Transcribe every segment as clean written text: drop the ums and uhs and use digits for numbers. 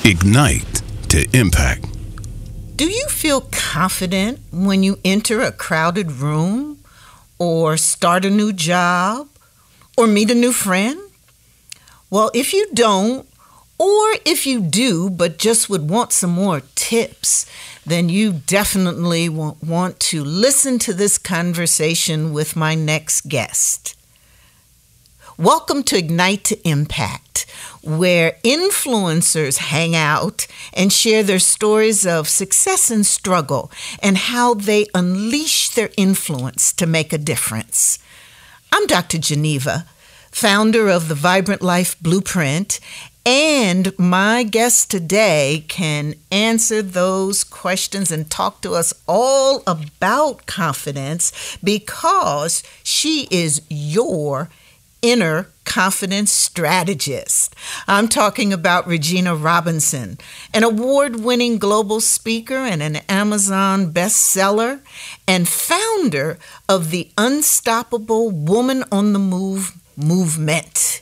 Ignite to impact. Do you feel confident when you enter a crowded room or start a new job or meet a new friend? Well, if you don't, or if you do but just would want some more tips, then you definitely want to listen to this conversation with my next guest. Welcome to Ignite to Impact, where influencers hang out and share their stories of success and struggle and how they unleash their influence to make a difference. I'm Dr. Geneva, founder of the Vibrant Life Blueprint, and my guest today can answer those questions and talk to us all about confidence because she is your Inner Confidence Strategist. I'm talking about Regina Robinson, an award-winning global speaker and an Amazon bestseller and founder of the Unstoppable Woman on the Move movement.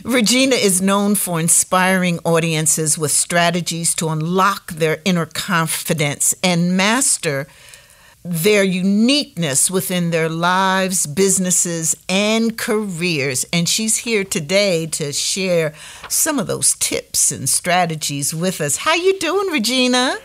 Regina is known for inspiring audiences with strategies to unlock their inner confidence and master their uniqueness within their lives, businesses, and careers. And she's here today to share some of those tips and strategies with us. How you doing, Regina?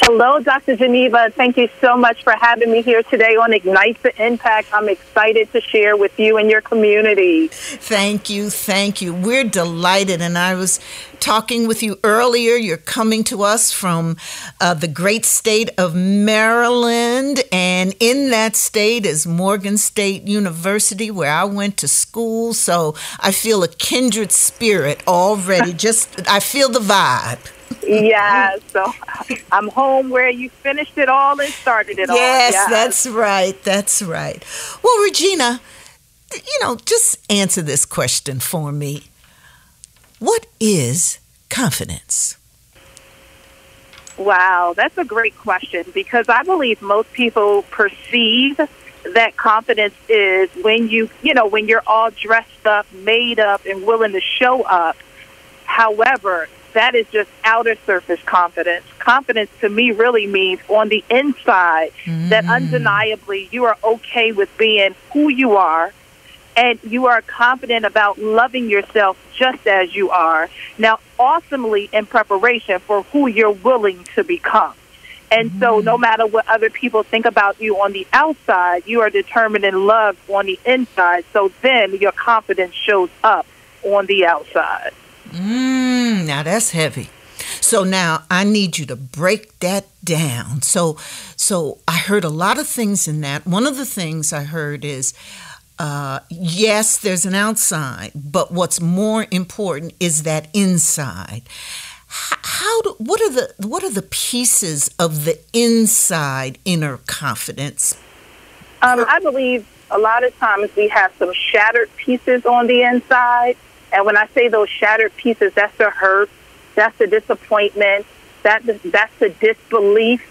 Hello, Dr. Geneva. Thank you so much for having me here today on Ignite the Impact. I'm excited to share with you and your community. Thank you. Thank you. We're delighted. And I was talking with you earlier. You're coming to us from the great state of Maryland. And in that state is Morgan State University, where I went to school. So I feel a kindred spirit already. I feel the vibe. Yeah, so I'm home where you finished it all and started it all. Yes, that's right. That's right. Well, Regina, just answer this question for me. What is confidence? Wow, that's a great question because I believe most people perceive that confidence is when when you're all dressed up, made up, and willing to show up. However, that is just outer surface confidence. Confidence to me really means on the inside that undeniably you are okay with being who you are and you are confident about loving yourself just as you are. Now, awesomely in preparation for who you're willing to become. And so no matter what other people think about you on the outside, you are determined and loved on the inside. So then your confidence shows up on the outside. Now that's heavy. So now I need you to break that down. So I heard a lot of things in that. One of the things I heard is, yes, there's an outside, but what's more important is that inside. What are the pieces of the inside inner confidence? I believe a lot of times we have some shattered pieces on the inside. And when I say those shattered pieces, that's the hurt, that's the disappointment, that's the disbelief,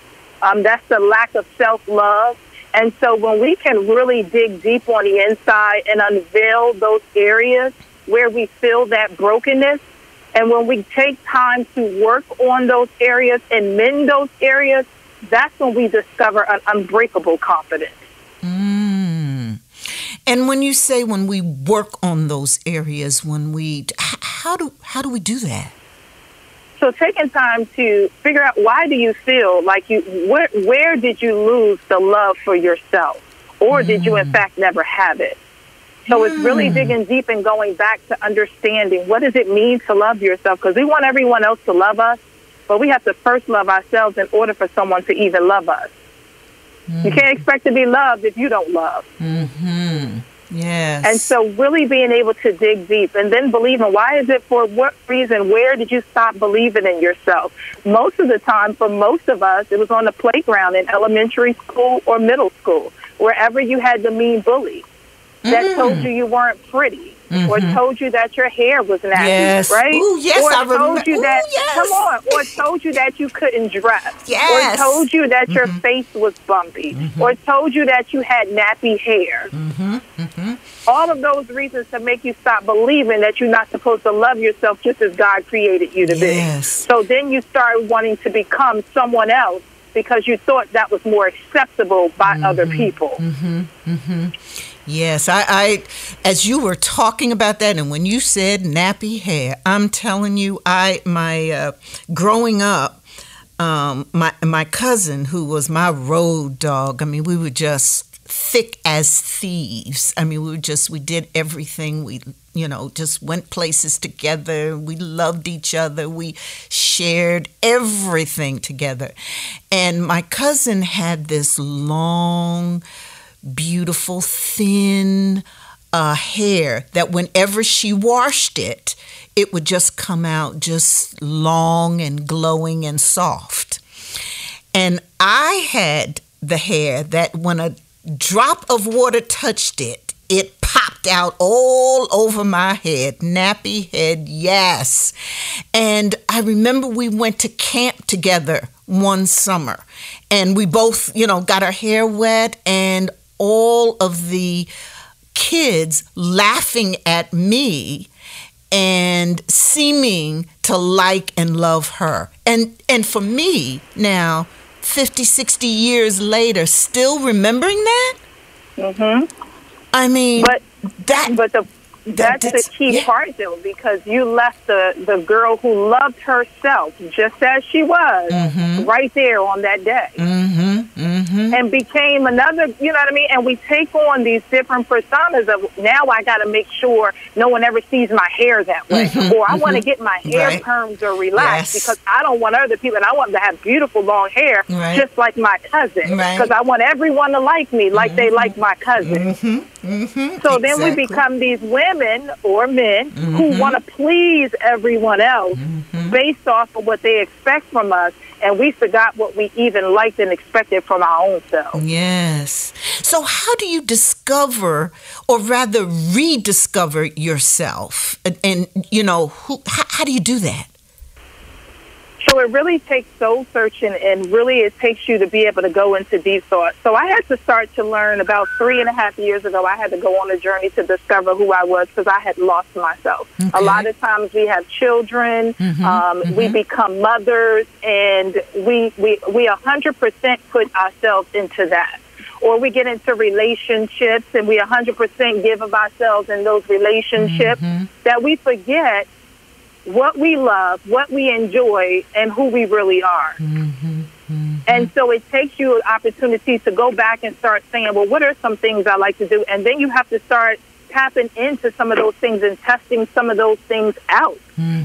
that's the lack of self-love. And so when we can really dig deep on the inside and unveil those areas where we feel that brokenness, and when we take time to work on those areas and mend those areas, that's when we discover an unbreakable confidence. And when you say when we work on those areas, how do we do that? So taking time to figure out why do you feel like where did you lose the love for yourself? Or did you in fact never have it? So it's really digging deep and going back to understanding what does it mean to love yourself? Because we want everyone else to love us, but we have to first love ourselves in order for someone to even love us. You can't expect to be loved if you don't love. Yes. And so really being able to dig deep and then believing, why is it, for what reason, where did you stop believing in yourself? Most of the time, for most of us, it was on the playground in elementary school or middle school, wherever you had the mean bully that told you weren't pretty. Or told you that your hair was nappy, right? Ooh, yes, or I told you that, come on, or told you that you couldn't dress. Or told you that your face was bumpy. Or told you that you had nappy hair. All of those reasons to make you stop believing that you're not supposed to love yourself just as God created you to be. So then you start wanting to become someone else because you thought that was more acceptable by other people. Yes, I as you were talking about that, and when you said nappy hair, I'm telling you, growing up, my cousin, who was my road dog, I mean, we were just thick as thieves. I mean, we did everything. We, just went places together. We loved each other. We shared everything together. And my cousin had this long, beautiful, thin hair that whenever she washed it, it would just come out just long and glowing and soft. And I had the hair that when a drop of water touched it, it popped out all over my head. Nappy head, yes. And I remember we went to camp together one summer, and we both, got our hair wet, and all of the kids laughing at me and seeming to like and love her. And for me now, 50, 60 years later, still remembering that? I mean, that's the key part, though, because you left the girl who loved herself just as she was right there on that day. And became another, you know what I mean? And we take on these different personas of, now I got to make sure no one ever sees my hair that way. Or I want to get my hair permed or relaxed because I don't want other people, and I want them to have beautiful long hair just like my cousin. Because I want everyone to like me like they like my cousin. So then we become these women or men who want to please everyone else based off of what they expect from us, and we forgot what we even liked and expected from our own selves. Yes. So how do you discover, or rather rediscover yourself? And how do you do that? So it really takes soul searching, and really it takes you to be able to go into deep thought. So I had to start to learn about 3.5 years ago. I had to go on a journey to discover who I was because I had lost myself. A lot of times we have children, we become mothers, and we 100% put ourselves into that. Or we get into relationships and we 100% give of ourselves in those relationships that we forget what we love, what we enjoy, and who we really are. And so it takes you an opportunity to go back and start saying, well, what are some things I like to do? And then you have to start tapping into some of those things and testing some of those things out,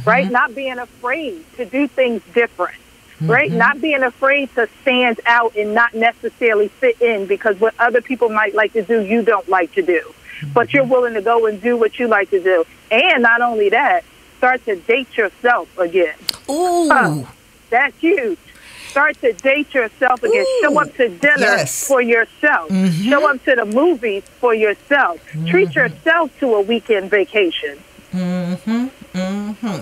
right? Not being afraid to do things different, right? Not being afraid to stand out and not necessarily fit in because what other people might like to do, you don't like to do. But you're willing to go and do what you like to do. And not only that, start to date yourself again. Ooh. That's huge. Start to date yourself again. Ooh. Show up to dinner for yourself. Show up to the movies for yourself. Treat yourself to a weekend vacation.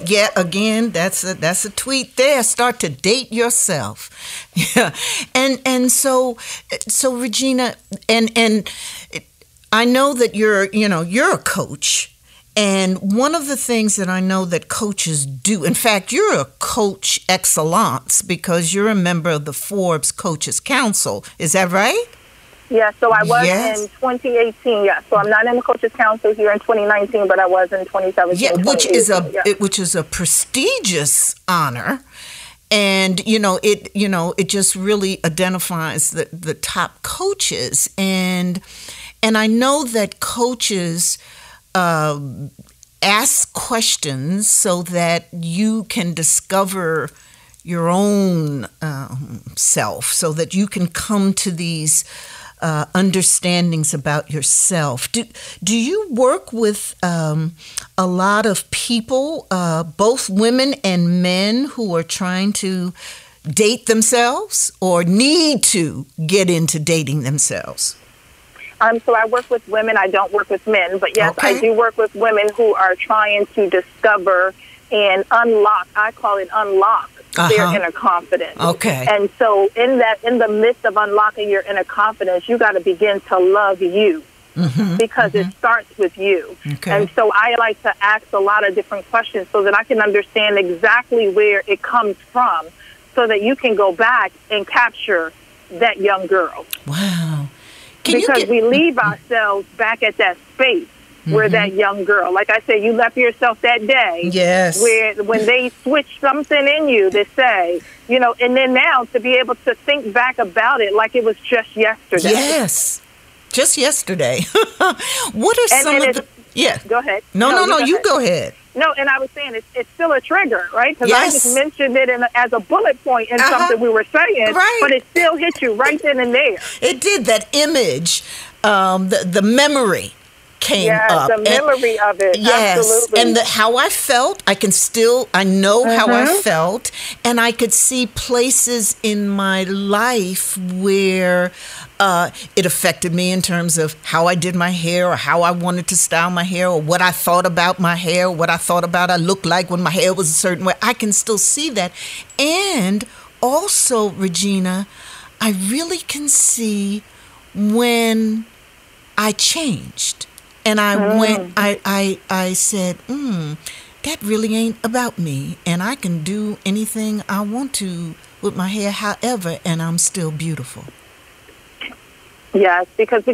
Yeah, again, that's a tweet there. Start to date yourself. Yeah. And so Regina, and I know that you're a coach. And one of the things that I know that coaches do, in fact, you're a coach excellence because you're a member of the Forbes Coaches Council. Is that right? Yeah, so I was in 2018, yeah. So I'm not in the Coaches Council here in 2019, but I was in 2017. Yeah, which is a prestigious honor. And, it just really identifies the top coaches. And I know that coaches ask questions so that you can discover your own self, so that you can come to these understandings about yourself. Do you work with a lot of people, both women and men, who are trying to date themselves or need to get into dating themselves? So I work with women. I don't work with men. But, yes, I do work with women who are trying to discover and unlock, I call it unlock, their inner confidence. Okay. And so in the midst of unlocking your inner confidence, you got to begin to love you. because it starts with you. Okay. And so I like to ask a lot of different questions so that I can understand exactly where it comes from, so that you can go back and capture that young girl. Wow. Because we leave ourselves back at that space where that young girl, like I said, you left yourself that day. Yes. Where when they switch something in you to say, you know, and then now to be able to think back about it like it was just yesterday. Yes. Just yesterday. What are some of the... Yeah. Go ahead. No, you go ahead. No, and I was saying it's still a trigger, right? Because Yes. I just mentioned it as a bullet point in something we were saying, Right. but it still hit you right then and there. It did. That image, the memory came up. The memory of it. Yes. Absolutely. And how I felt, I know how I felt, and I could see places in my life where it affected me in terms of how I did my hair, or how I wanted to style my hair, or what I thought about my hair, what I thought about I looked like when my hair was a certain way. I can still see that. And also, Regina, I really can see when I changed. And I went, I said, that really ain't about me. And I can do anything I want to with my hair, however, and I'm still beautiful. Yes, because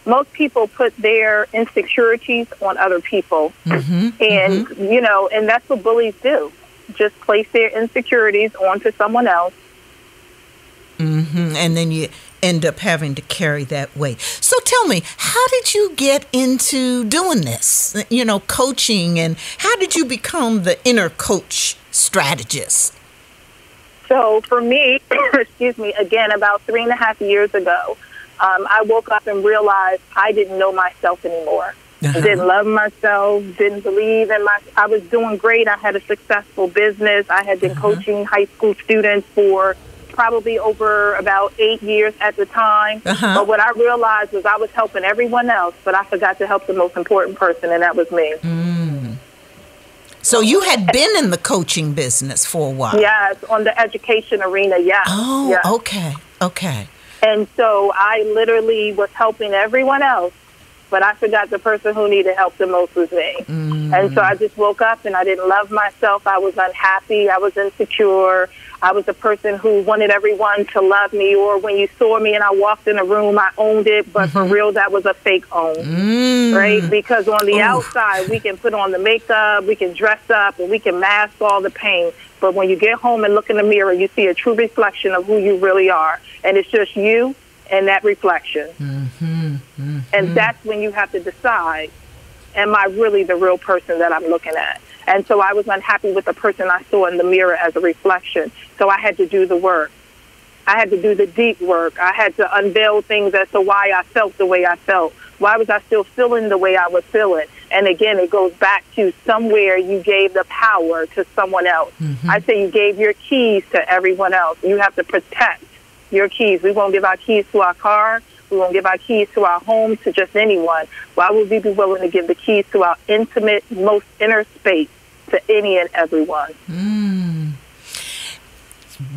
most people put their insecurities on other people. And, you know, and that's what bullies do. Just place their insecurities onto someone else. And then you end up having to carry that weight. So tell me, how did you get into doing this, you know, coaching, and how did you become the inner coach strategist? So for me, excuse me, again, about 3.5 years ago, I woke up and realized I didn't know myself anymore. Didn't love myself, didn't believe in I was doing great. I had a successful business. I had been coaching high school students for probably over about 8 years at the time. But what I realized was I was helping everyone else, but I forgot to help the most important person, and that was me. So you had been in the coaching business for a while. Yes, on the education arena, yes. Oh, yes. Okay. And so I literally was helping everyone else, but I forgot the person who needed help the most was me. And so I just woke up and I didn't love myself. I was unhappy. I was insecure. I was a person who wanted everyone to love me, or when you saw me and I walked in a room, I owned it, but for real, that was a fake own, right? Because on the outside, we can put on the makeup, we can dress up, and we can mask all the pain. But when you get home and look in the mirror, you see a true reflection of who you really are. And it's just you and that reflection. And that's when you have to decide, am I really the real person that I'm looking at? And so I was unhappy with the person I saw in the mirror as a reflection. So I had to do the work. I had to do the deep work. I had to unveil things as to why I felt the way I felt. Why was I still feeling the way I was feeling? And again, it goes back to somewhere you gave the power to someone else. I say you gave your keys to everyone else. You have to protect your keys. We won't give our keys to our car. We won't give our keys to our home to just anyone. Why would we be willing to give the keys to our intimate, most inner space to any and everyone?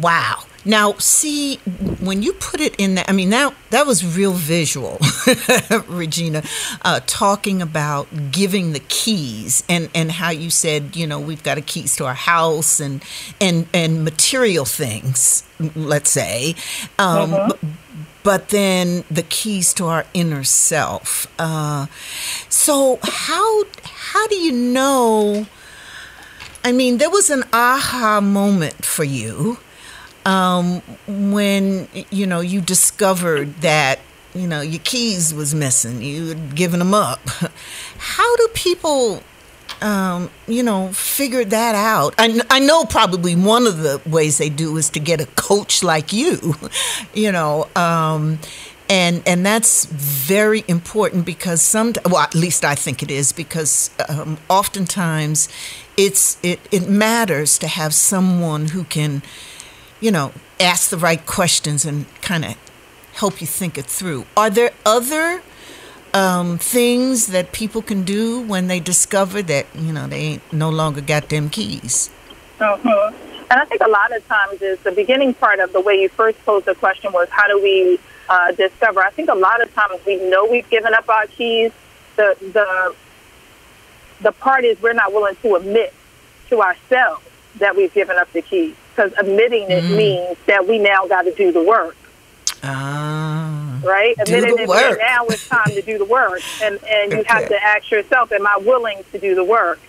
Wow. Now, see, when you put it in that, I mean, that was real visual, Regina, talking about giving the keys and how you said, you know, we've got keys to our house and material things, let's say, but then the keys to our inner self. So how do you know? I mean, there was an aha moment for you when, you know, you discovered that, you know, your keys was missing. You had given them up. How do people, you know, figure that out? I know probably one of the ways they do is to get a coach like you, you know, and that's very important because well, at least I think it is, because oftentimes it matters to have someone who can, you know, ask the right questions and kind of help you think it through. Are there other things that people can do when they discover that, you know, they ain't no longer got them keys? And I think a lot of times is the beginning part of the way you first posed the question was, how do we discover. I think a lot of times we know we've given up our keys. The part is we're not willing to admit to ourselves that we've given up the keys, because admitting it means that we now got to do the work. Right? Admitting that now it's time to do the work, and you have to ask yourself, am I willing to do the work?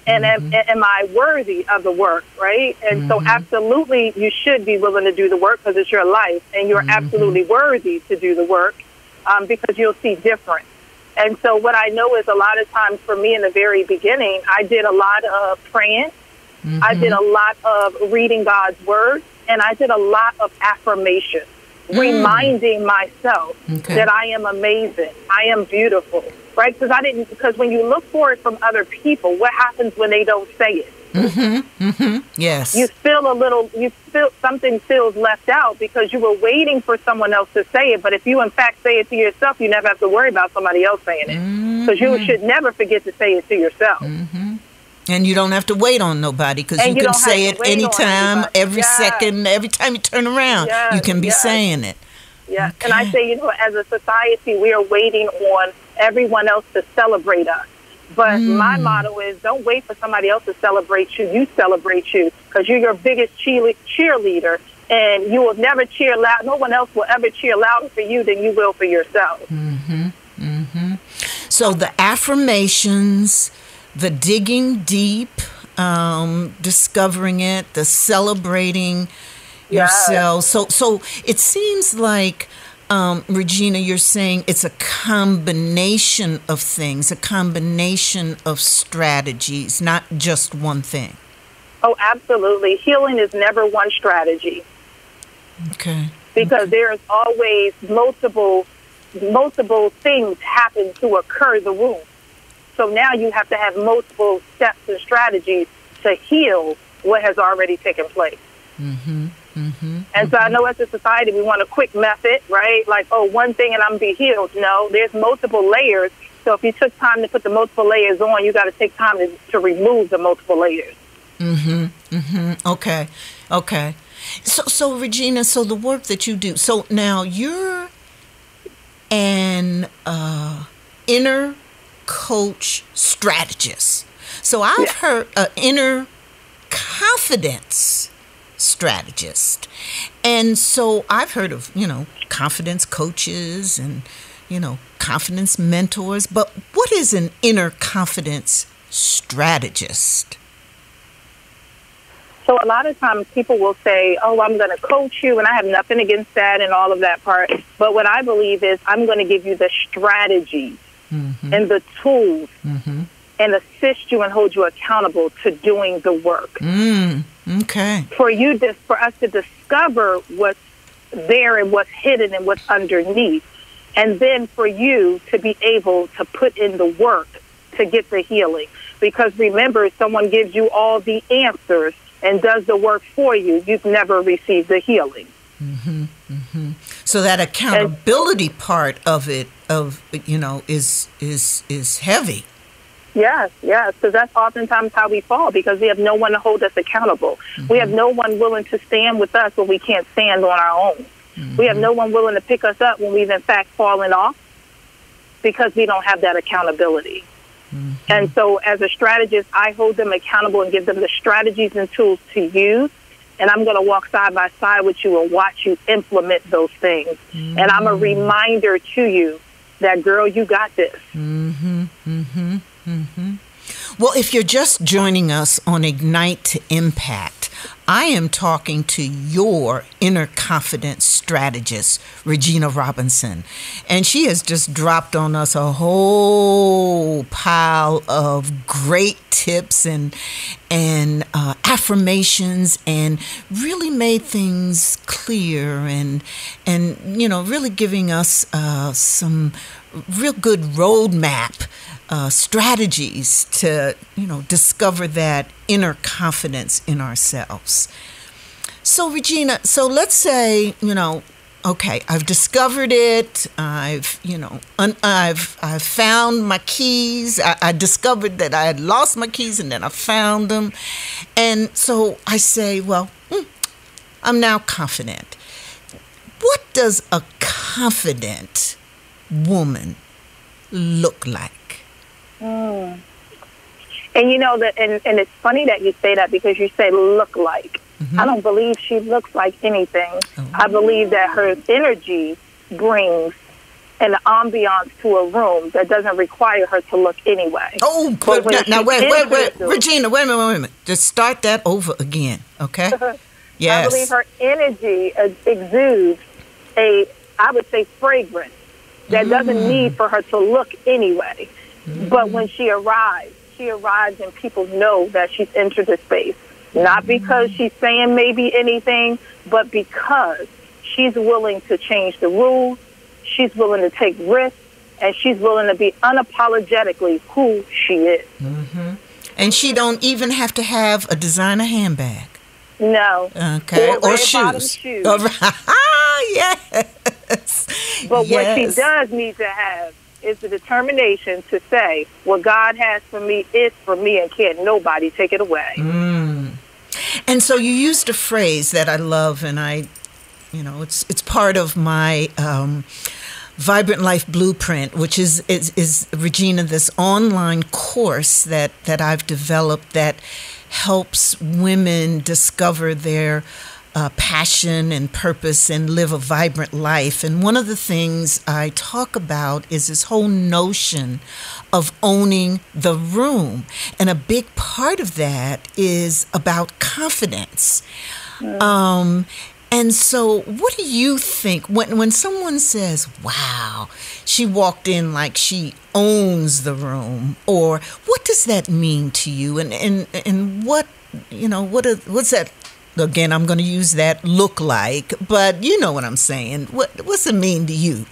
And am I worthy of the work, right? And so absolutely you should be willing to do the work, because it's your life, and you're absolutely worthy to do the work, because you'll see difference. And so what I know is a lot of times for me in the very beginning, I did a lot of praying. I did a lot of reading God's word, and I did a lot of affirmation, reminding myself that I am amazing, I am beautiful, right? Because when you look for it from other people, what happens when they don't say it? Yes. You feel something feels left out because you were waiting for someone else to say it. But if you in fact say it to yourself, you never have to worry about somebody else saying it, because you should never forget to say it to yourself. And you don't have to wait on nobody, because you can say it anytime, every second, every time you turn around, you can be saying it. Yeah. And I say, as a society, we are waiting on everyone else to celebrate us. But my motto is, don't wait for somebody else to celebrate you. You celebrate you, because you're your biggest cheerleader, and you will never cheer loud. No one else will ever cheer louder for you than you will for yourself. So the affirmations, the digging deep, discovering it, the celebrating yourself. So it seems like, Regina, you're saying it's a combination of things, a combination of strategies, not just one thing. Oh, absolutely. Healing is never one strategy. Okay. Because there's always multiple things happen to occur the wound. So now you have to have multiple steps and strategies to heal what has already taken place. And so I know as a society we want a quick method, right? Like, one thing and I'm going to be healed. No, there's multiple layers. So if you took time to put the multiple layers on, you got to take time to remove the multiple layers. Okay. So Regina, so the work that you do, so now you're an inner coach strategist. So I've heard inner confidence strategist. And so I've heard of, confidence coaches and, confidence mentors. But what is an inner confidence strategist? So a lot of times people will say, I'm going to coach you, and I have nothing against that and all of that part. But what I believe is I'm going to give you the strategies and the tools and assist you and hold you accountable to doing the work. Okay. For us to discover what's there and what's hidden and what's underneath. And then for you to be able to put in the work to get the healing. Because remember, if someone gives you all the answers and does the work for you, you've never received the healing. So that accountability part of it, is heavy. Yes, because that's oftentimes how we fall, because we have no one to hold us accountable. We have no one willing to stand with us when we can't stand on our own. We have no one willing to pick us up when we've in fact fallen off, because we don't have that accountability. And so as a strategist, I hold them accountable and give them the strategies and tools to use. And I'm going to walk side by side with you and watch you implement those things. And I'm a reminder to you that, girl, you got this. Well, if you're just joining us on Ignite to Impact, I am talking to your inner confidence strategist, Regina Robinson. And she has just dropped on us a whole pile of great tips and affirmations, and really made things clear and really giving us some real good roadmap strategies to, discover that inner confidence in ourselves. So, Regina, let's say, okay, I've discovered it. I've found my keys. I discovered that I had lost my keys, and then I found them. And so I say, well, I'm now confident. What does a confident woman look like? And you know that, and it's funny that you say that, because you say look like. I don't believe she looks like anything. I believe that her energy brings an ambiance to a room that doesn't require her to look anyway. Oh, but now wait, Regina, wait a minute. Just start that over again, okay? Yes. I believe her energy exudes I would say, fragrance that doesn't need for her to look anyway. But when she arrives and people know that she's entered the space. Not because she's saying maybe anything, but because she's willing to change the rules, she's willing to take risks, and she's willing to be unapologetically who she is. And she don't even have to have a designer handbag. No. Okay. Or shoes. Yes. But what she does need to have is the determination to say, what God has for me is for me, and can't nobody take it away. And so you used a phrase that I love, and it's part of my Vibrant Life Blueprint, which is Regina, this online course that I've developed that helps women discover their passion and purpose and live a vibrant life. And one of the things I talk about is this whole notion of owning the room. And a big part of that is about confidence. And so what do you think when someone says, wow, she walked in like she owns the room, or what does that mean to you? And what, what's that? Again, I'm going to use that look like, but you know what I'm saying. What's it mean to you?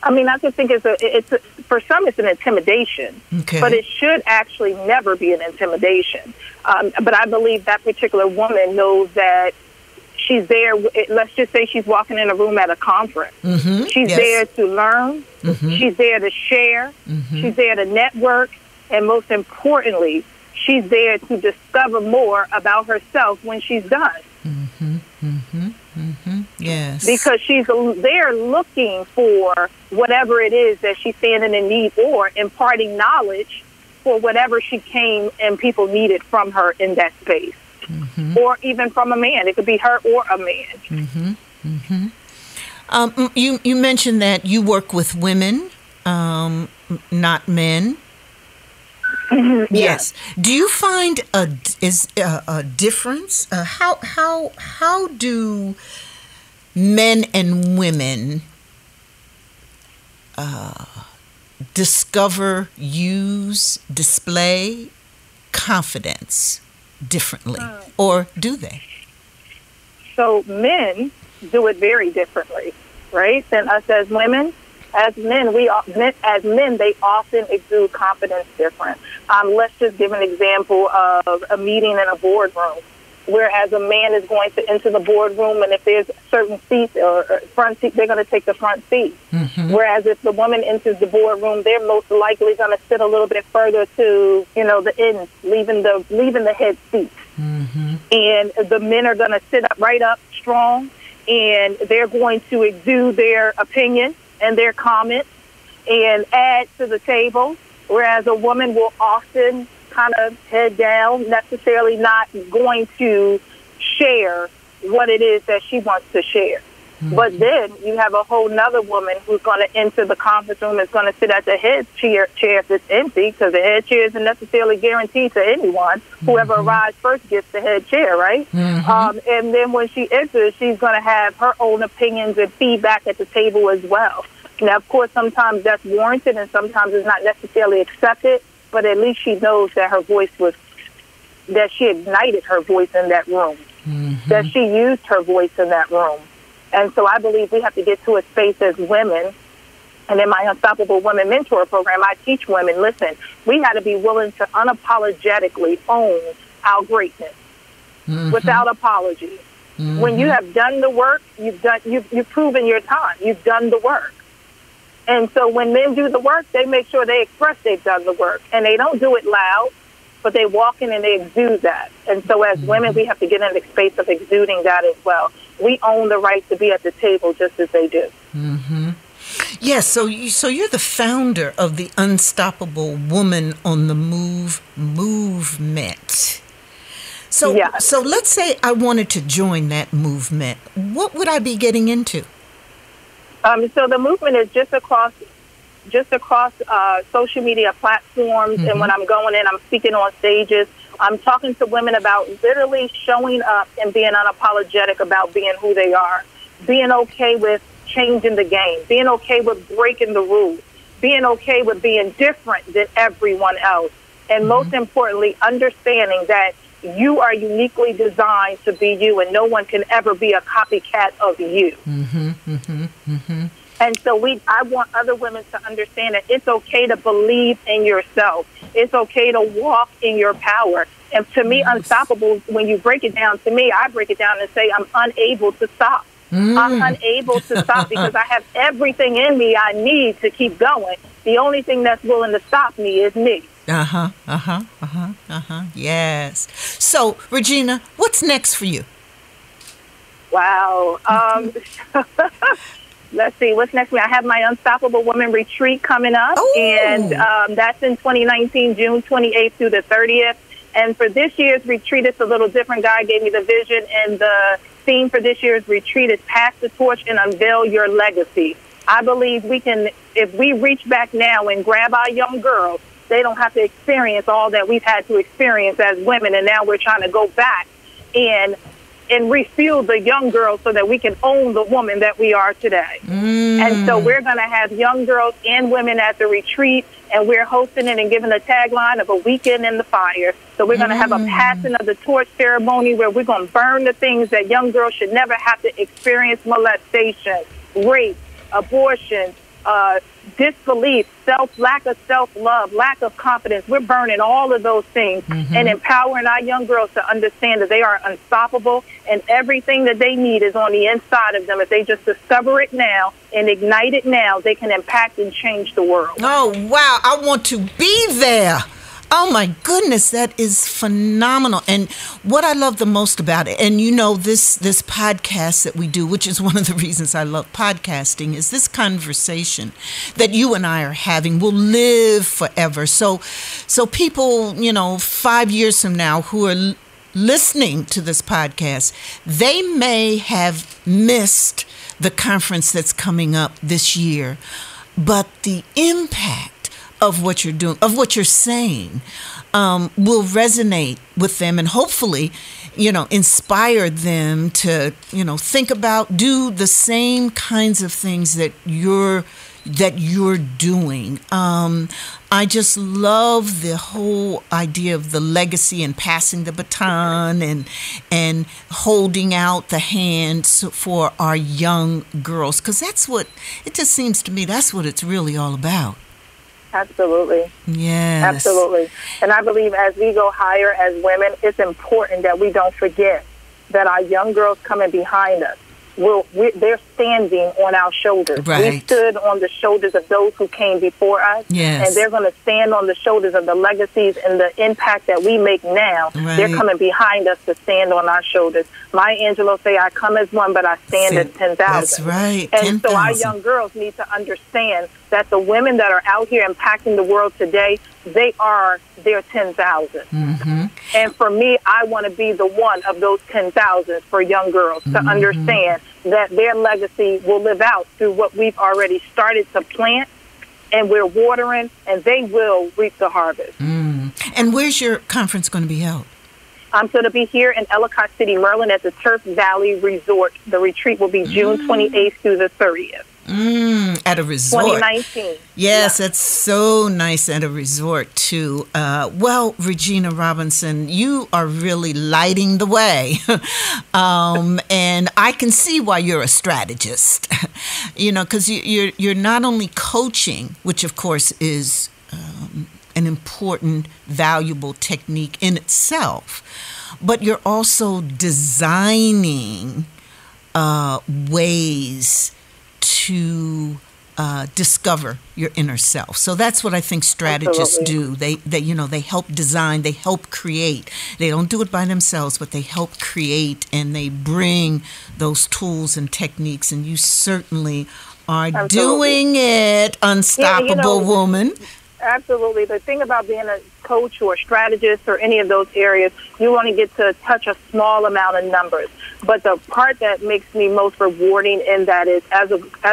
I mean, I just think for some it's an intimidation, but it should actually never be an intimidation. But I believe that particular woman knows that she's there. Let's just say she's walking in a room at a conference. She's there to learn. She's there to share. She's there to network. And most importantly, she's there to discover more about herself when she's done. Yes. Because she's there looking for whatever it is that she's standing in need, or imparting knowledge for whatever she came and people needed from her in that space. Or even from a man. It could be her or a man. You mentioned that you work with women, not men. Yes. Do you find a difference? How do men and women discover, use, display confidence differently, or do they? So men do it very differently, right, than us as women. As men, they often exude confidence different. Let's just give an example of a meeting in a boardroom, whereas a man is going to enter the boardroom, and if there's certain seats or front seat, they're going to take the front seat. Whereas if the woman enters the boardroom, they're most likely going to sit a little bit further to, the end, leaving the head seat. And the men are going to sit right up strong, and they're going to exude their opinion and their comments and add to the table, whereas a woman will often kind of head down, necessarily not going to share what it is that she wants to share. But then you have a whole nother woman who's going to enter the conference room, is going to sit at the head chair if it's empty, because the head chair isn't necessarily guaranteed to anyone. Whoever arrives first gets the head chair, right? And then when she enters, she's going to have her own opinions and feedback at the table as well. Now, of course, sometimes that's warranted and sometimes it's not necessarily accepted, but at least she knows that that she ignited her voice in that room, that she used her voice in that room. And so I believe we have to get to a space as women. And in my Unstoppable Women Mentor program, I teach women, listen, we got to be willing to unapologetically own our greatness without apology. When you have done the work, you've proven your time. You've done the work. And so when men do the work, they make sure they express they've done the work. And they don't do it loud, but they walk in and they exude that. And so as women, we have to get in the space of exuding that as well. we own the right to be at the table just as they do. Mm-hmm. Yes, so you're the founder of the Unstoppable Woman on the Move movement. So Yes. So let's say I wanted to join that movement. What would I be getting into? So the movement is just across social media platforms. Mm-hmm. And when I'm going in, I'm speaking on stages. I'm talking to women about literally showing up and being unapologetic about being who they are, being okay with changing the game, being okay with breaking the rules, being okay with being different than everyone else. And most importantly, understanding that you are uniquely designed to be you, and no one can ever be a copycat of you. Mm-hmm, mm-hmm, mm-hmm. And so I want other women to understand that it's okay to believe in yourself. It's okay to walk in your power. And to me, unstoppable, when you break it down, to me, I break it down and say I'm unable to stop. I'm unable to stop because I have everything in me I need to keep going. The only thing that's willing to stop me is me. Yes. So, Regina, what's next for you? Wow. Let's see, what's next for me? I have my Unstoppable Woman Retreat coming up, and that's in 2019, June 28th through the 30th. And for this year's retreat, it's a little different. God gave me the vision, and the theme for this year's retreat is Pass the Torch and Unveil Your Legacy. I believe we can, if we reach back now and grab our young girls, they don't have to experience all that we've had to experience as women, and now we're trying to go back and refuel the young girls so that we can own the woman that we are today. And so we're going to have young girls and women at the retreat, and we're hosting it and giving the tagline of a weekend in the fire. So we're going to have a passing of the torch ceremony where we're going to burn the things that young girls should never have to experience: molestation, rape, abortion, disbelief, lack of self-love, lack of confidence. We're burning all of those things and empowering our young girls to understand that they are unstoppable, and everything that they need is on the inside of them. If they just discover it now and ignite it now, they can impact and change the world. Oh, wow. I want to be there. Oh, my goodness, that is phenomenal. And what I love the most about it, and you know, this podcast that we do, which is one of the reasons I love podcasting, is this conversation that you and I are having will live forever. So people, 5 years from now who are listening to this podcast, they may have missed the conference that's coming up this year, but the impact of what you're doing, of what you're saying, will resonate with them, and hopefully, inspire them to, think about, do the same kinds of things that you're doing. I just love the whole idea of the legacy and passing the baton and holding out the hand for our young girls, because it just seems to me that's what it's really all about. Absolutely. Yes. Absolutely. And I believe as we go higher as women, it's important that we don't forget that our young girls coming behind us, they're standing on our shoulders. Right. We stood on the shoulders of those who came before us. Yes. And they're going to stand on the shoulders of the legacies and the impact that we make now. Right. They're coming behind us to stand on our shoulders. Maya Angelou say, I come as one, but I stand as 10,000. That's right. And 10,000. So our young girls need to understand that the women that are out here impacting the world today, they are their 10,000. And for me, I want to be the one of those 10,000 for young girls to understand that their legacy will live out through what we've already started to plant, and we're watering, and they will reap the harvest. And where's your conference going to be held? I'm going to be here in Ellicott City, Maryland, at the Turf Valley Resort. The retreat will be June 28th through the 30th. At a resort. 2019. Yes, that's so nice at a resort, too. Well, Regina Robinson, you are really lighting the way. And I can see why you're a strategist. Because you're not only coaching, which, of course, is an important, valuable technique in itself, but you're also designing ways to discover your inner self. So that's what I think strategists do. They help design, they help create. They don't do it by themselves, but they help create, and they bring those tools and techniques. And you certainly are doing it, unstoppable woman. Absolutely. The thing about being a coach or strategist or any of those areas, you only get to touch a small amount of numbers. But the part that makes me most rewarding in that is, as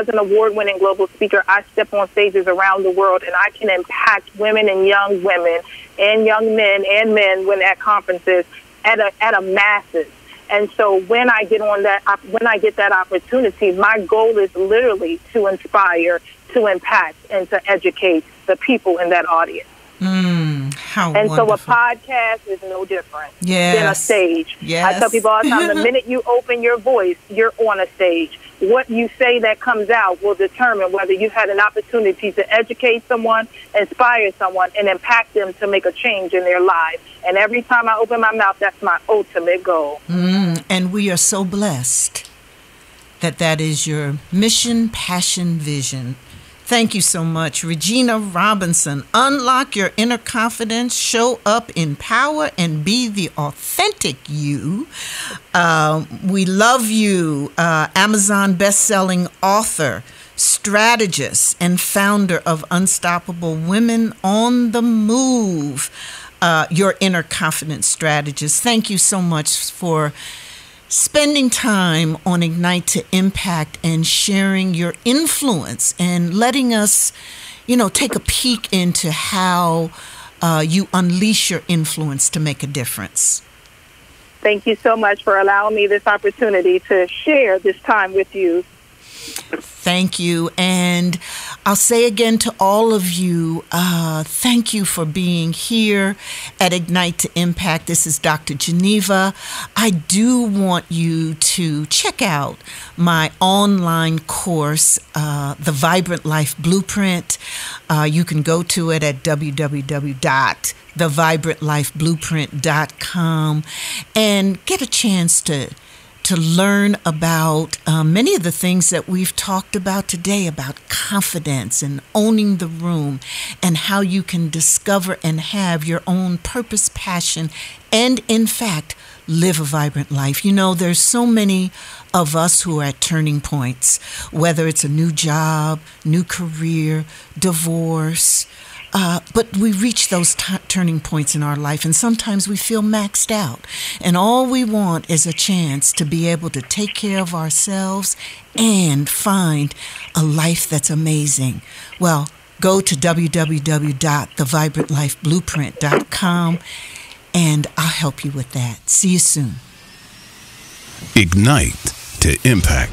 an award-winning global speaker, I step on stages around the world, and I can impact women and young men and men when at conferences at a masses. And so when I get that opportunity, my goal is literally to inspire, to impact, and to educate the people in that audience. How and wonderful. So a podcast is no different than a stage. Yes. I tell people all the time, the minute you open your voice, you're on a stage. What you say that comes out will determine whether you've had an opportunity to educate someone, inspire someone, and impact them to make a change in their lives. And every time I open my mouth, that's my ultimate goal. And we are so blessed that is your mission, passion, vision. Thank you so much, Regina Robinson. Unlock your inner confidence, show up in power, and be the authentic you. We love you. Amazon best-selling author, strategist, and founder of Unstoppable Women on the Move. Your Inner Confidence Strategist. Thank you so much for spending time on Ignite to Impact and sharing your influence and letting us, take a peek into how you unleash your influence to make a difference. Thank you so much for allowing me this opportunity to share this time with you. Thank you. And I'll say again to all of you, thank you for being here at Ignite to Impact. This is Dr. Geneva. I do want you to check out my online course, The Vibrant Life Blueprint. You can go to it at www.thevibrantlifeblueprint.com and get a chance to learn about many of the things that we've talked about today, about confidence and owning the room, and how you can discover and have your own purpose, passion, and in fact, live a vibrant life. There's so many of us who are at turning points, whether it's a new job, new career, divorce, but we reach those turning points in our life, and sometimes we feel maxed out. And all we want is a chance to be able to take care of ourselves and find a life that's amazing. Well, go to www.thevibrantlifeblueprint.com, and I'll help you with that. See you soon. Ignite to Impact.